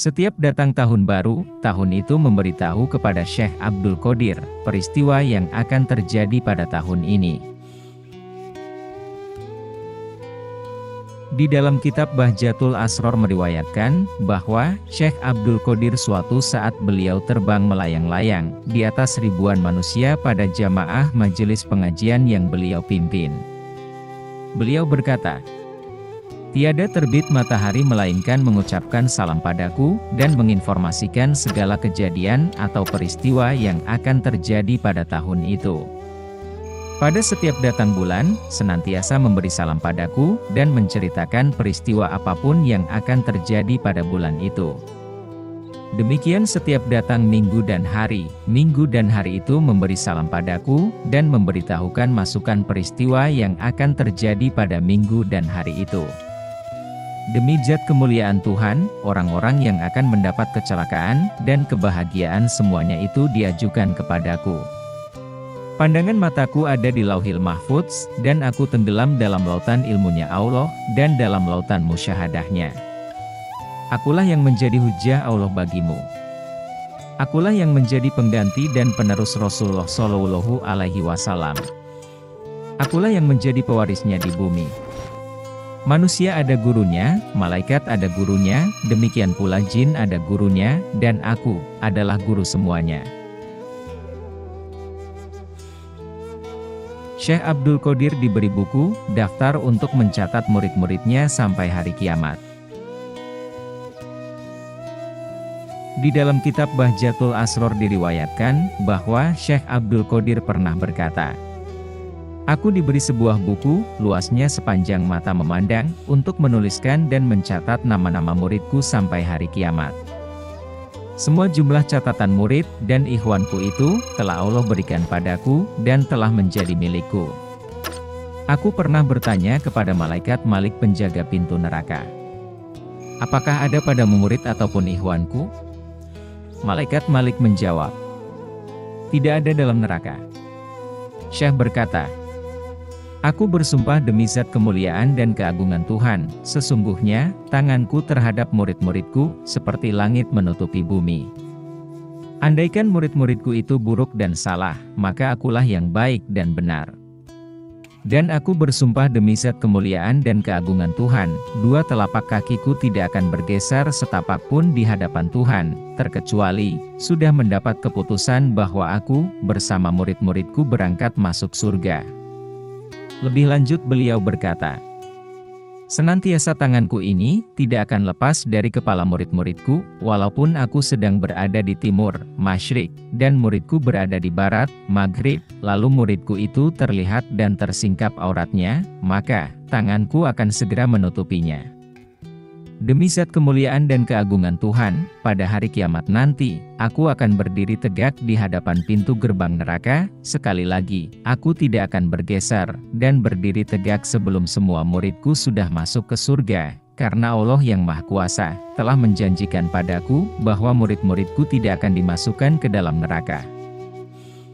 Setiap datang tahun baru, tahun itu memberitahu kepada Syekh Abdul Qadir, peristiwa yang akan terjadi pada tahun ini. Di dalam kitab Bahjatul Asror meriwayatkan, bahwa Syekh Abdul Qadir suatu saat beliau terbang melayang-layang, di atas ribuan manusia pada jamaah majelis pengajian yang beliau pimpin. Beliau berkata, "Tiada terbit matahari melainkan mengucapkan salam padaku, dan menginformasikan segala kejadian atau peristiwa yang akan terjadi pada tahun itu. Pada setiap datang bulan, senantiasa memberi salam padaku, dan menceritakan peristiwa apapun yang akan terjadi pada bulan itu. Demikian setiap datang minggu dan hari itu memberi salam padaku, dan memberitahukan masukan peristiwa yang akan terjadi pada minggu dan hari itu. Demi zat kemuliaan Tuhan, orang-orang yang akan mendapat kecelakaan dan kebahagiaan semuanya itu diajukan kepadaku. Pandangan mataku ada di Lauhil Mahfudz, dan aku tenggelam dalam lautan ilmunya Allah, dan dalam lautan musyahadahnya. Akulah yang menjadi hujjah Allah bagimu. Akulah yang menjadi pengganti dan penerus Rasulullah Shallallahu Alaihi Wasallam. Akulah yang menjadi pewarisnya di bumi. Manusia ada gurunya, malaikat ada gurunya, demikian pula jin ada gurunya, dan aku adalah guru semuanya." Syekh Abdul Qadir diberi buku, daftar untuk mencatat murid-muridnya sampai hari kiamat. Di dalam kitab Bahjatul Asror diriwayatkan, bahwa Syekh Abdul Qadir pernah berkata, "Aku diberi sebuah buku, luasnya sepanjang mata memandang, untuk menuliskan dan mencatat nama-nama muridku sampai hari kiamat. Semua jumlah catatan murid dan ikhwanku itu, telah Allah berikan padaku, dan telah menjadi milikku." Aku pernah bertanya kepada malaikat Malik penjaga pintu neraka, "Apakah ada padamu murid ataupun ikhwanku?" Malaikat Malik menjawab, "Tidak ada dalam neraka." Syekh berkata, "Aku bersumpah demi zat kemuliaan dan keagungan Tuhan, sesungguhnya, tanganku terhadap murid-muridku, seperti langit menutupi bumi. Andaikan murid-muridku itu buruk dan salah, maka akulah yang baik dan benar. Dan aku bersumpah demi zat kemuliaan dan keagungan Tuhan, dua telapak kakiku tidak akan bergeser setapak pun di hadapan Tuhan, terkecuali, sudah mendapat keputusan bahwa aku, bersama murid-muridku berangkat masuk surga." Lebih lanjut beliau berkata, "Senantiasa tanganku ini tidak akan lepas dari kepala murid-muridku, walaupun aku sedang berada di timur, masyrik, dan muridku berada di barat, maghrib, lalu muridku itu terlihat dan tersingkap auratnya, maka tanganku akan segera menutupinya. Demi zat kemuliaan dan keagungan Tuhan, pada hari kiamat nanti, aku akan berdiri tegak di hadapan pintu gerbang neraka, sekali lagi, aku tidak akan bergeser, dan berdiri tegak sebelum semua muridku sudah masuk ke surga, karena Allah yang Maha Kuasa, telah menjanjikan padaku, bahwa murid-muridku tidak akan dimasukkan ke dalam neraka.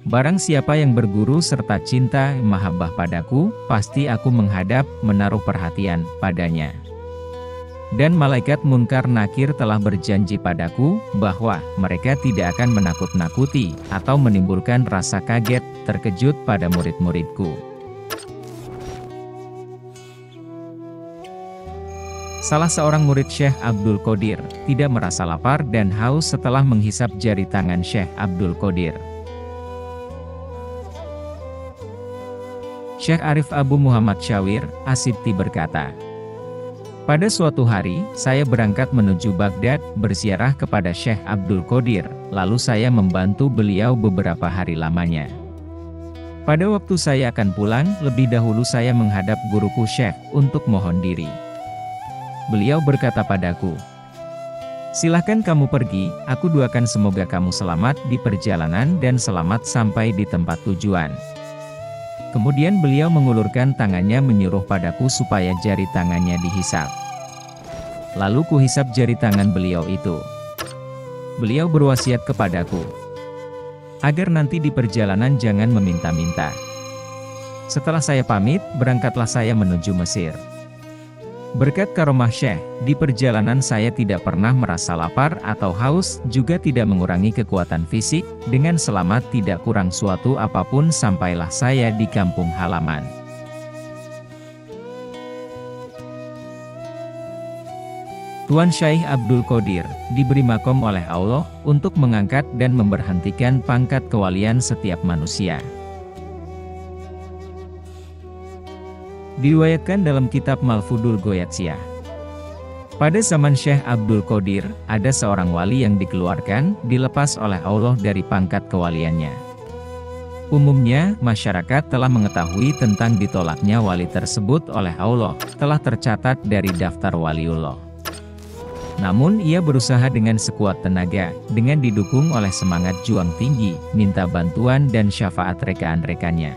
Barang siapa yang berguru serta cinta mahabbah padaku, pasti aku menghadap, menaruh perhatian padanya. Dan malaikat Munkar Nakir telah berjanji padaku, bahwa mereka tidak akan menakut-nakuti, atau menimbulkan rasa kaget, terkejut pada murid-muridku." Salah seorang murid Syekh Abdul Qadir, tidak merasa lapar dan haus setelah menghisap jari tangan Syekh Abdul Qadir. Syekh Arif Abu Muhammad Syawir, As-Sibti berkata, "Pada suatu hari, saya berangkat menuju Baghdad, berziarah kepada Syekh Abdul Qadir, lalu saya membantu beliau beberapa hari lamanya. Pada waktu saya akan pulang, lebih dahulu saya menghadap guruku Syekh, untuk mohon diri. Beliau berkata padaku, 'Silahkan kamu pergi, aku doakan semoga kamu selamat di perjalanan dan selamat sampai di tempat tujuan.' Kemudian beliau mengulurkan tangannya menyuruh padaku supaya jari tangannya dihisap. Lalu kuhisap jari tangan beliau itu. Beliau berwasiat kepadaku, agar nanti di perjalanan jangan meminta-minta. Setelah saya pamit, berangkatlah saya menuju Mesir. Berkat karomah Syekh, di perjalanan saya tidak pernah merasa lapar atau haus, juga tidak mengurangi kekuatan fisik, dengan selamat tidak kurang suatu apapun sampailah saya di kampung halaman. Tuan Syekh Abdul Qodir, diberi makom oleh Allah, untuk mengangkat dan memberhentikan pangkat kewalian setiap manusia. Diriwayatkan dalam kitab Malfudul Goyatsiyah. Pada zaman Syekh Abdul Qodir, ada seorang wali yang dikeluarkan, dilepas oleh Allah dari pangkat kewaliannya. Umumnya, masyarakat telah mengetahui tentang ditolaknya wali tersebut oleh Allah, telah tercatat dari daftar waliullah. Namun ia berusaha dengan sekuat tenaga, dengan didukung oleh semangat juang tinggi, minta bantuan dan syafaat rekan-rekannya.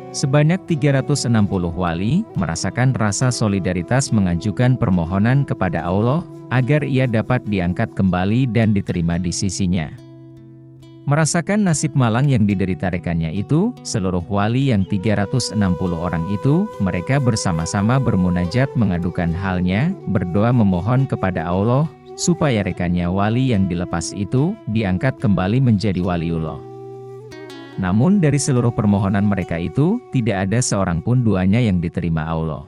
Sebanyak 360 wali, merasakan rasa solidaritas mengajukan permohonan kepada Allah, agar ia dapat diangkat kembali dan diterima di sisinya. Merasakan nasib malang yang diderita rekannya itu, seluruh wali yang 360 orang itu, mereka bersama-sama bermunajat mengadukan halnya, berdoa memohon kepada Allah, supaya rekannya wali yang dilepas itu, diangkat kembali menjadi waliullah. Namun dari seluruh permohonan mereka itu, tidak ada seorang pun doanya yang diterima Allah.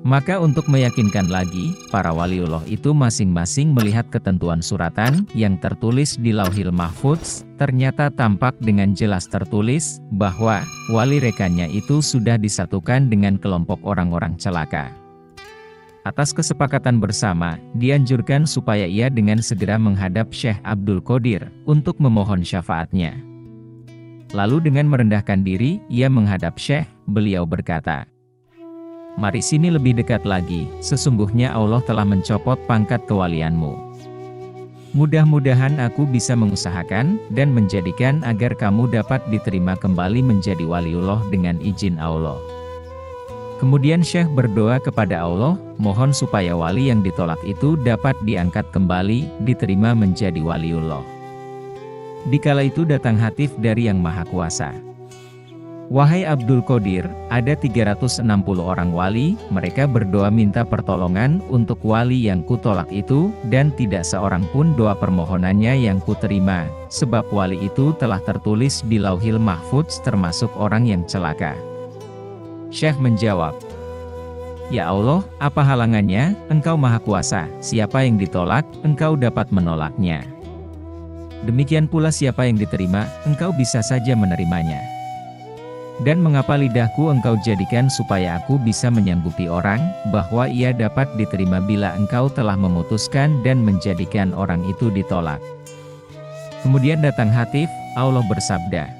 Maka untuk meyakinkan lagi, para waliullah itu masing-masing melihat ketentuan suratan, yang tertulis di Lauhil Mahfudz, ternyata tampak dengan jelas tertulis, bahwa, wali rekannya itu sudah disatukan dengan kelompok orang-orang celaka. Atas kesepakatan bersama, dianjurkan supaya ia dengan segera menghadap Syekh Abdul Qodir, untuk memohon syafaatnya. Lalu dengan merendahkan diri, ia menghadap Syekh, beliau berkata, "Mari sini lebih dekat lagi, sesungguhnya Allah telah mencopot pangkat kewalianmu. Mudah-mudahan aku bisa mengusahakan, dan menjadikan agar kamu dapat diterima kembali menjadi waliullah dengan izin Allah." Kemudian Syekh berdoa kepada Allah, mohon supaya wali yang ditolak itu dapat diangkat kembali, diterima menjadi waliullah. Dikala itu datang hatif dari Yang Maha Kuasa. "Wahai Abdul Qodir, ada 360 orang wali, mereka berdoa minta pertolongan untuk wali yang kutolak itu, dan tidak seorang pun doa permohonannya yang kuterima, sebab wali itu telah tertulis di Lauhil Mahfudz termasuk orang yang celaka." Syekh menjawab, "Ya Allah, apa halangannya? Engkau Maha Kuasa, siapa yang ditolak, Engkau dapat menolaknya. Demikian pula siapa yang diterima, Engkau bisa saja menerimanya. Dan mengapa lidahku Engkau jadikan supaya aku bisa menyanggupi orang, bahwa ia dapat diterima bila Engkau telah memutuskan dan menjadikan orang itu ditolak?" Kemudian datang hatif, Allah bersabda,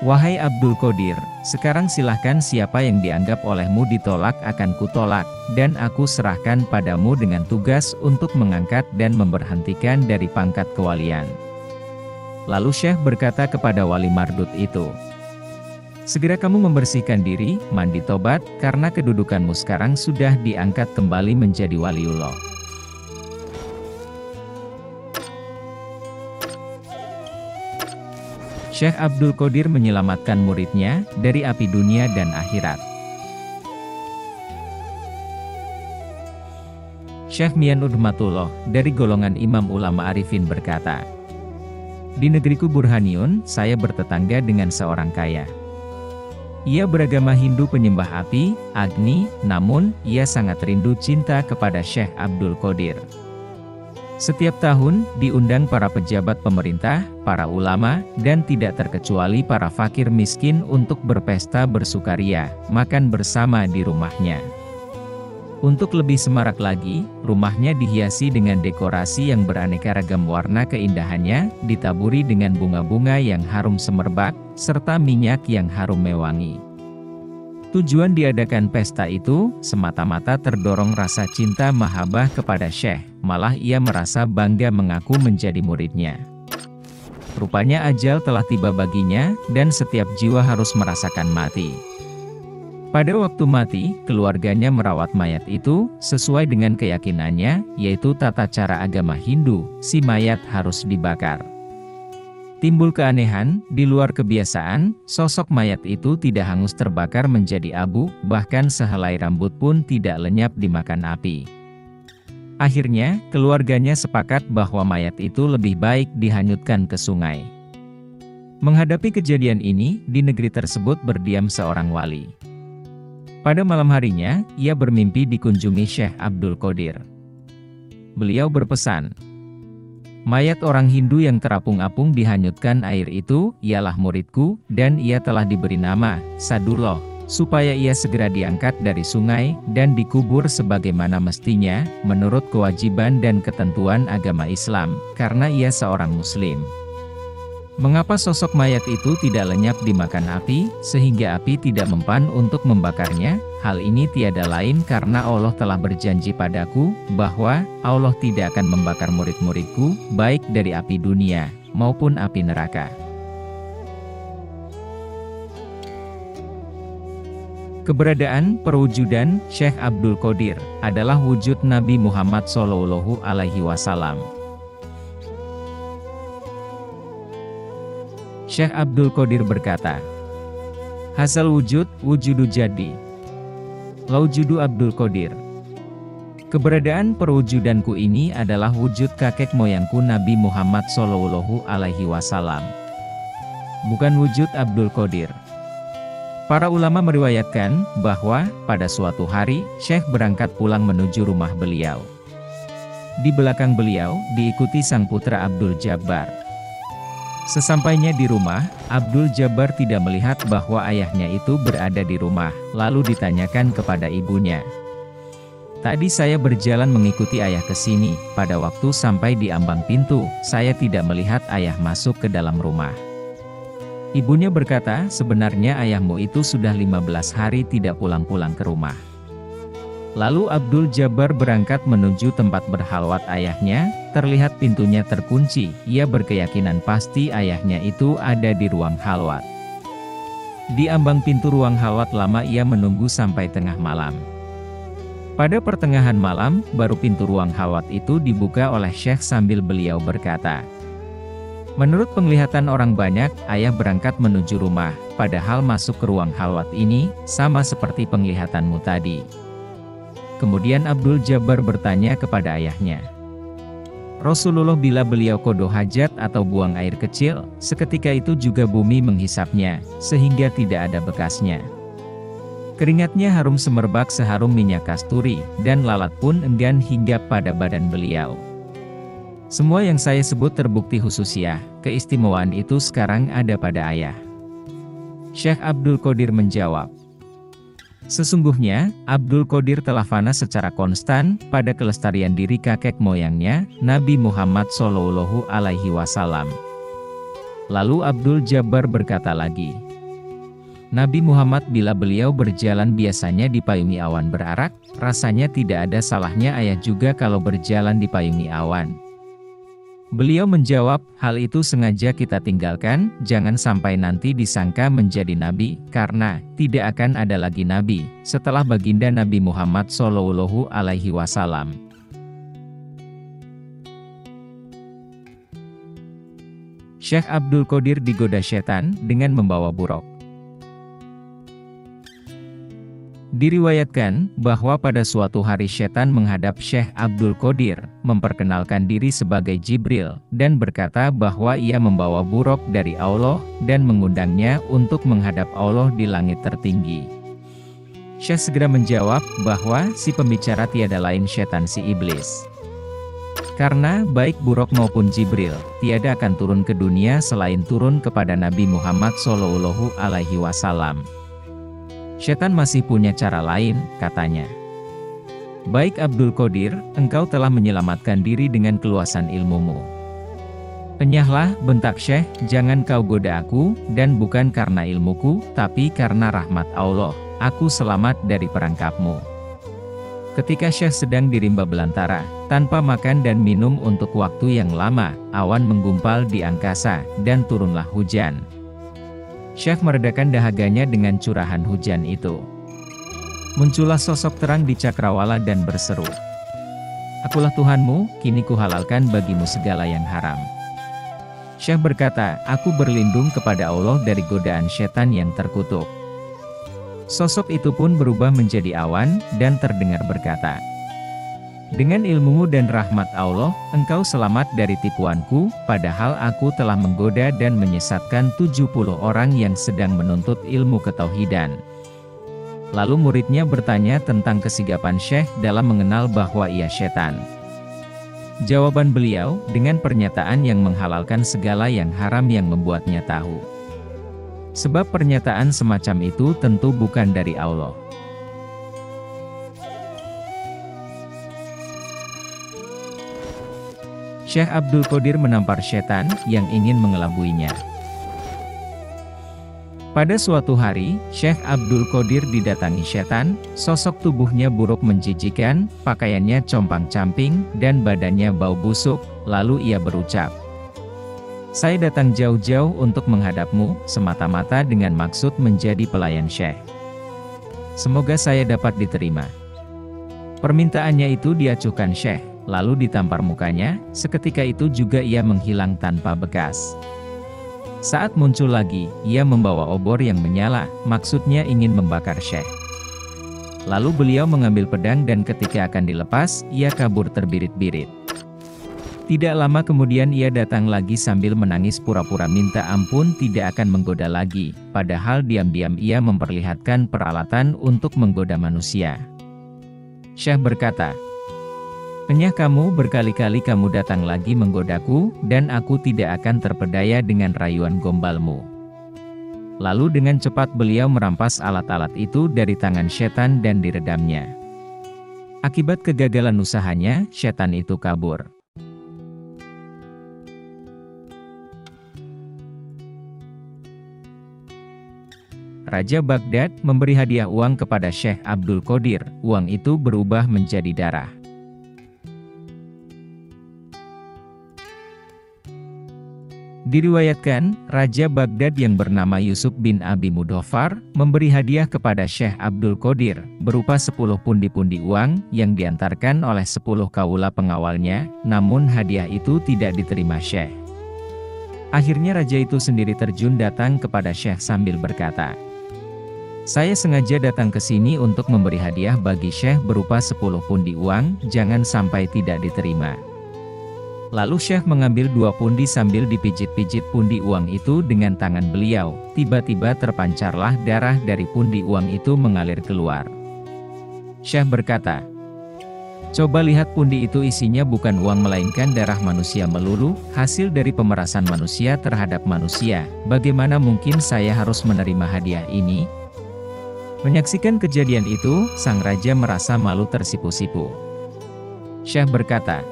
"Wahai Abdul Qodir, sekarang silahkan siapa yang dianggap olehmu ditolak akan kutolak, dan aku serahkan padamu dengan tugas untuk mengangkat dan memberhentikan dari pangkat kewalian." Lalu Syekh berkata kepada wali mardut itu, "Segera kamu membersihkan diri, mandi tobat, karena kedudukanmu sekarang sudah diangkat kembali menjadi waliullah." Syekh Abdul Qodir menyelamatkan muridnya dari api dunia dan akhirat. Syekh Mian Udmatullah, dari golongan imam ulama arifin berkata, "Di negeriku Burhaniun, saya bertetangga dengan seorang kaya. Ia beragama Hindu penyembah api, Agni, namun, ia sangat rindu cinta kepada Syekh Abdul Qodir. Setiap tahun, diundang para pejabat pemerintah, para ulama, dan tidak terkecuali para fakir miskin untuk berpesta bersukaria, makan bersama di rumahnya. Untuk lebih semarak lagi, rumahnya dihiasi dengan dekorasi yang beraneka ragam warna keindahannya, ditaburi dengan bunga-bunga yang harum semerbak, serta minyak yang harum mewangi. Tujuan diadakan pesta itu, semata-mata terdorong rasa cinta mahabbah kepada Syekh, malah ia merasa bangga mengaku menjadi muridnya. Rupanya ajal telah tiba baginya, dan setiap jiwa harus merasakan mati. Pada waktu mati, keluarganya merawat mayat itu, sesuai dengan keyakinannya, yaitu tata cara agama Hindu, si mayat harus dibakar. Timbul keanehan, di luar kebiasaan, sosok mayat itu tidak hangus terbakar menjadi abu, bahkan sehelai rambut pun tidak lenyap dimakan api. Akhirnya, keluarganya sepakat bahwa mayat itu lebih baik dihanyutkan ke sungai. Menghadapi kejadian ini, di negeri tersebut berdiam seorang wali. Pada malam harinya, ia bermimpi dikunjungi Syekh Abdul Qodir. Beliau berpesan, mayat orang Hindu yang terapung-apung dihanyutkan air itu, ialah muridku, dan ia telah diberi nama, Sadullah, supaya ia segera diangkat dari sungai, dan dikubur sebagaimana mestinya, menurut kewajiban dan ketentuan agama Islam, karena ia seorang Muslim. Mengapa sosok mayat itu tidak lenyap dimakan api, sehingga api tidak mempan untuk membakarnya? Hal ini tiada lain karena Allah telah berjanji padaku, bahwa Allah tidak akan membakar murid-muridku, baik dari api dunia, maupun api neraka. Keberadaan, perwujudan, Syekh Abdul Qodir, adalah wujud Nabi Muhammad SAW. Syekh Abdul Qodir berkata, Hasal wujud, wujudu jadi. Laujudu Abdul Qodir. Keberadaan perwujudanku ini adalah wujud kakek moyangku Nabi Muhammad SAW. Bukan wujud Abdul Qodir. Para ulama meriwayatkan, bahwa, pada suatu hari, Syekh berangkat pulang menuju rumah beliau. Di belakang beliau, diikuti sang putra Abdul Jabbar. Sesampainya di rumah, Abdul Jabbar tidak melihat bahwa ayahnya itu berada di rumah, lalu ditanyakan kepada ibunya. Tadi saya berjalan mengikuti ayah ke sini, pada waktu sampai di ambang pintu, saya tidak melihat ayah masuk ke dalam rumah. Ibunya berkata, sebenarnya ayahmu itu sudah 15 hari tidak pulang-pulang ke rumah. Lalu Abdul Jabbar berangkat menuju tempat berhalwat ayahnya, terlihat pintunya terkunci, ia berkeyakinan pasti ayahnya itu ada di ruang halwat. Di ambang pintu ruang halwat lama ia menunggu sampai tengah malam. Pada pertengahan malam, baru pintu ruang halwat itu dibuka oleh Syekh sambil beliau berkata, menurut penglihatan orang banyak, ayah berangkat menuju rumah, padahal masuk ke ruang halwat ini, sama seperti penglihatanmu tadi. Kemudian Abdul Jabbar bertanya kepada ayahnya, Rasulullah bila beliau qodho hajat atau buang air kecil, seketika itu juga bumi menghisapnya, sehingga tidak ada bekasnya. Keringatnya harum semerbak seharum minyak kasturi, dan lalat pun enggan hinggap pada badan beliau. Semua yang saya sebut terbukti khususiyah, keistimewaan itu sekarang ada pada ayah. Syekh Abdul Qodir menjawab, sesungguhnya, Abdul Qodir telah fana secara konstan, pada kelestarian diri kakek moyangnya, Nabi Muhammad SAW. Lalu Abdul Jabbar berkata lagi, Nabi Muhammad bila beliau berjalan biasanya dipayungi awan berarak, rasanya tidak ada salahnya ayah juga kalau berjalan dipayungi awan. Beliau menjawab, hal itu sengaja kita tinggalkan, jangan sampai nanti disangka menjadi nabi, karena tidak akan ada lagi nabi setelah baginda Nabi Muhammad SAW. Syekh Abdul Qodir digoda setan dengan membawa buruk. Diriwayatkan bahwa pada suatu hari setan menghadap Syekh Abdul Qodir, memperkenalkan diri sebagai Jibril, dan berkata bahwa ia membawa buruk dari Allah, dan mengundangnya untuk menghadap Allah di langit tertinggi. Syekh segera menjawab bahwa si pembicara tiada lain setan si iblis. Karena baik buruk maupun Jibril, tiada akan turun ke dunia selain turun kepada Nabi Muhammad SAW. Setan masih punya cara lain, katanya. Baik Abdul Qodir, engkau telah menyelamatkan diri dengan keluasan ilmumu. Enyahlah, bentak Syekh, jangan kau goda aku, dan bukan karena ilmuku, tapi karena rahmat Allah, aku selamat dari perangkapmu. Ketika Syekh sedang di rimba belantara, tanpa makan dan minum untuk waktu yang lama, awan menggumpal di angkasa, dan turunlah hujan. Syekh meredakan dahaganya dengan curahan hujan itu. Muncullah sosok terang di cakrawala dan berseru, Akulah Tuhanmu, kini kuhalalkan bagimu segala yang haram. Syekh berkata, aku berlindung kepada Allah dari godaan setan yang terkutuk. Sosok itu pun berubah menjadi awan, dan terdengar berkata, dengan ilmumu dan rahmat Allah, engkau selamat dari tipuanku, padahal aku telah menggoda dan menyesatkan 70 orang yang sedang menuntut ilmu ketauhidan. Lalu muridnya bertanya tentang kesigapan Syekh dalam mengenal bahwa ia setan. Jawaban beliau, dengan pernyataan yang menghalalkan segala yang haram yang membuatnya tahu. Sebab pernyataan semacam itu tentu bukan dari Allah. Syekh Abdul Qodir menampar setan yang ingin mengelabuinya. Pada suatu hari, Syekh Abdul Qodir didatangi setan, sosok tubuhnya buruk menjijikan, pakaiannya compang-camping, dan badannya bau busuk, lalu ia berucap, saya datang jauh-jauh untuk menghadapmu, semata-mata dengan maksud menjadi pelayan Syekh. Semoga saya dapat diterima. Permintaannya itu diacuhkan Syekh, lalu ditampar mukanya, seketika itu juga ia menghilang tanpa bekas. Saat muncul lagi, ia membawa obor yang menyala, maksudnya ingin membakar Syekh. Lalu beliau mengambil pedang dan ketika akan dilepas, ia kabur terbirit-birit. Tidak lama kemudian ia datang lagi sambil menangis pura-pura minta ampun tidak akan menggoda lagi, padahal diam-diam ia memperlihatkan peralatan untuk menggoda manusia. Syekh berkata, "Penyah kamu berkali-kali kamu datang lagi menggodaku, dan aku tidak akan terpedaya dengan rayuan gombalmu." Lalu dengan cepat beliau merampas alat-alat itu dari tangan setan dan diredamnya. Akibat kegagalan usahanya, setan itu kabur. Raja Baghdad memberi hadiah uang kepada Syekh Abdul Qodir, uang itu berubah menjadi darah. Diriwayatkan, Raja Baghdad yang bernama Yusuf bin Abi Mudhoffar, memberi hadiah kepada Syekh Abdul Qodir, berupa 10 pundi-pundi uang, yang diantarkan oleh 10 kaula pengawalnya, namun hadiah itu tidak diterima Syekh. Akhirnya raja itu sendiri terjun datang kepada Syekh sambil berkata, "Saya sengaja datang ke sini untuk memberi hadiah bagi Syekh berupa 10 pundi uang, jangan sampai tidak diterima." Lalu Syekh mengambil 2 pundi sambil dipijit-pijit pundi uang itu dengan tangan beliau, tiba-tiba terpancarlah darah dari pundi uang itu mengalir keluar. Syekh berkata, "Coba lihat pundi itu isinya bukan uang melainkan darah manusia melulu, hasil dari pemerasan manusia terhadap manusia, bagaimana mungkin saya harus menerima hadiah ini?" Menyaksikan kejadian itu, sang raja merasa malu tersipu-sipu. Syekh berkata,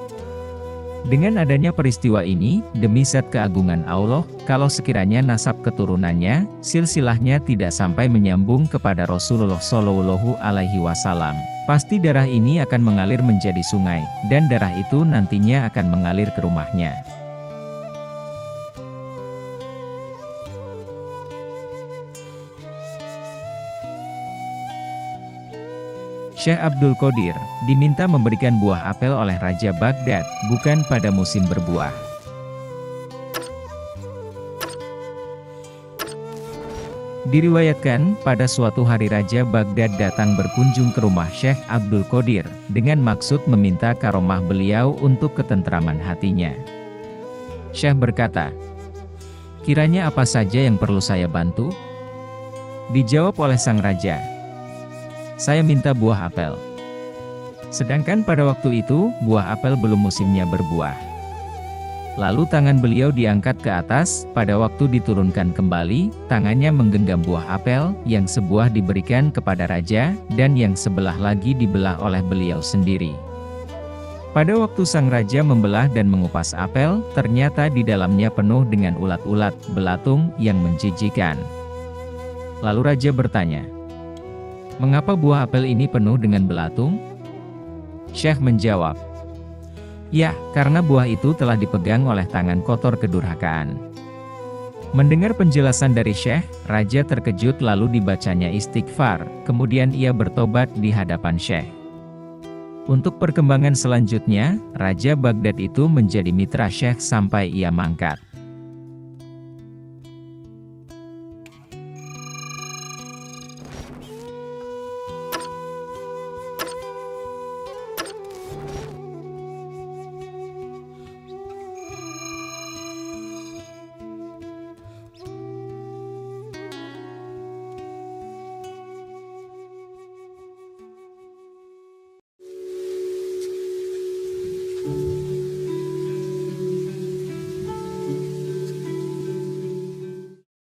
"Dengan adanya peristiwa ini, demi zat keagungan Allah, kalau sekiranya nasab keturunannya, silsilahnya tidak sampai menyambung kepada Rasulullah Shallallahu Alaihi Wasallam, pasti darah ini akan mengalir menjadi sungai, dan darah itu nantinya akan mengalir ke rumahnya." Syekh Abdul Qodir diminta memberikan buah apel oleh Raja Baghdad, bukan pada musim berbuah. Diriwayatkan, pada suatu hari Raja Baghdad datang berkunjung ke rumah Syekh Abdul Qodir, dengan maksud meminta karomah beliau untuk ketentraman hatinya. Syekh berkata, "Kiranya apa saja yang perlu saya bantu?" Dijawab oleh sang raja, "Saya minta buah apel." Sedangkan pada waktu itu, buah apel belum musimnya berbuah. Lalu tangan beliau diangkat ke atas, pada waktu diturunkan kembali, tangannya menggenggam buah apel, yang sebuah diberikan kepada raja, dan yang sebelah lagi dibelah oleh beliau sendiri. Pada waktu sang raja membelah dan mengupas apel, ternyata di dalamnya penuh dengan ulat-ulat, belatung, yang menjijikan. Lalu raja bertanya, "Mengapa buah apel ini penuh dengan belatung?" Syekh menjawab, "Ya, karena buah itu telah dipegang oleh tangan kotor kedurhakaan." Mendengar penjelasan dari Syekh, raja terkejut lalu dibacanya istighfar, kemudian ia bertobat di hadapan Syekh. Untuk perkembangan selanjutnya, Raja Baghdad itu menjadi mitra Syekh sampai ia mangkat.